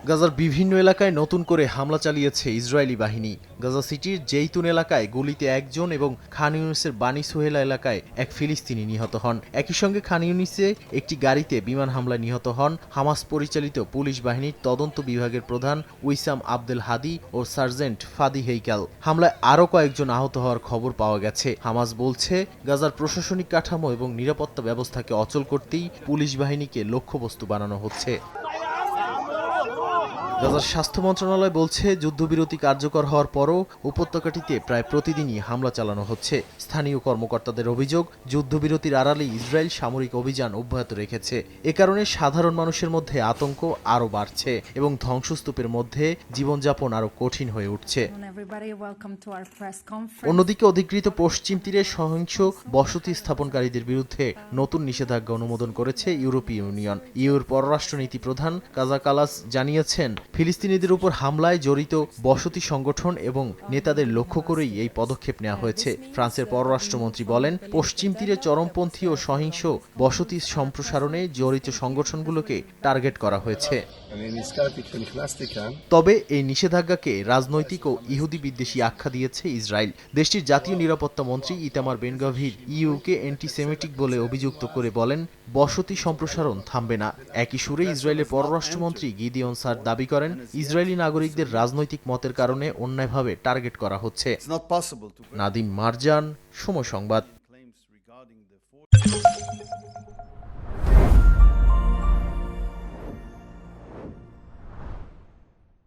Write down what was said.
গাজার বিভিন্ন এলাকায় নতুন করে হামলা চালিয়েছে ইসরায়েলি বাহিনী। গাজা সিটির জেইতুন এলাকায় গুলিতে একজন এবং খান ইউনিসের বানি সোহেলা এলাকায় এক ফিলিস্তিনি নিহত হন। একই সঙ্গে খান ইউনিসে একটি গাড়িতে বিমান হামলায় নিহত হন হামাস পরিচালিত পুলিশ বাহিনীর তদন্ত বিভাগের প্রধান উইসাম আব্দেল হাদি ও সার্জেন্ট ফাদি হেইকাল। হামলায় আরও কয়েকজন আহত হওয়ার খবর পাওয়া গেছে। হামাস বলছে, গাজার প্রশাসনিক কাঠামো এবং নিরাপত্তা ব্যবস্থাকে অচল করতেই পুলিশ বাহিনীকে লক্ষ্যবস্তু বানানো হচ্ছে। গাজার স্বাস্থ্য মন্ত্রণালয় বলছে, যুদ্ধবিরতি কার্যকর হওয়ার পরও উপত্যকাটিতে প্রায় প্রতিদিনই হামলা চালানো হচ্ছে। স্থানীয় কর্মকর্তাদের অভিযোগ, যুদ্ধবিরতির আড়ালে ইসরায়েল সামরিক অভিযান অব্যাহত রেখেছে। এ কারণে সাধারণ মানুষের মধ্যে আতঙ্ক আরও বাড়ছে এবং ধ্বংসস্তূপের মধ্যে জীবনযাপন আরও কঠিন হয়ে উঠছে। অন্যদিকে অধিকৃত পশ্চিম তীরে সহিংস বসতি স্থাপনকারীদের বিরুদ্ধে নতুন নিষেধাজ্ঞা অনুমোদন করেছে ইউরোপীয় ইউনিয়ন। ইউর পররাষ্ট্রনীতি প্রধান কাজা কালাস জানিয়েছেন, ফিলিস্তিনিদের উপর হামলায় জড়িত বসতি সংগঠন এবং নেতাদের লক্ষ্য করেই এই পদক্ষেপ নেওয়া হয়েছে। ফ্রান্সের পররাষ্ট্রমন্ত্রী বলেন, পশ্চিম তীরে চরমপন্থী ও সহিংস বসতি সম্প্রসারণে জড়িত সংগঠনগুলোকে টার্গেট করা হয়েছে। তবে এই নিষেধাজ্ঞাকে রাজনৈতিক ও ইহুদি বিদ্বেষী আখ্যা দিয়েছে ইসরায়েল। দেশটির জাতীয় নিরাপত্তা মন্ত্রী ইতামার বেন-গাভির ইইউকে অ্যান্টিসেমিটিক বলে অভিযুক্ত করে বলেন, বসতি সম্প্রসারণ থামবে না। একই সুরে ইসরায়েলের পররাষ্ট্রমন্ত্রী গিদিয়ন সার দাবি করেন, ইসরায়েলি নাগরিকদের রাজনৈতিক মতের কারণে অন্যায়ভাবে টার্গেট করা হচ্ছে। নাদিম মারজান, সময় সংবাদ।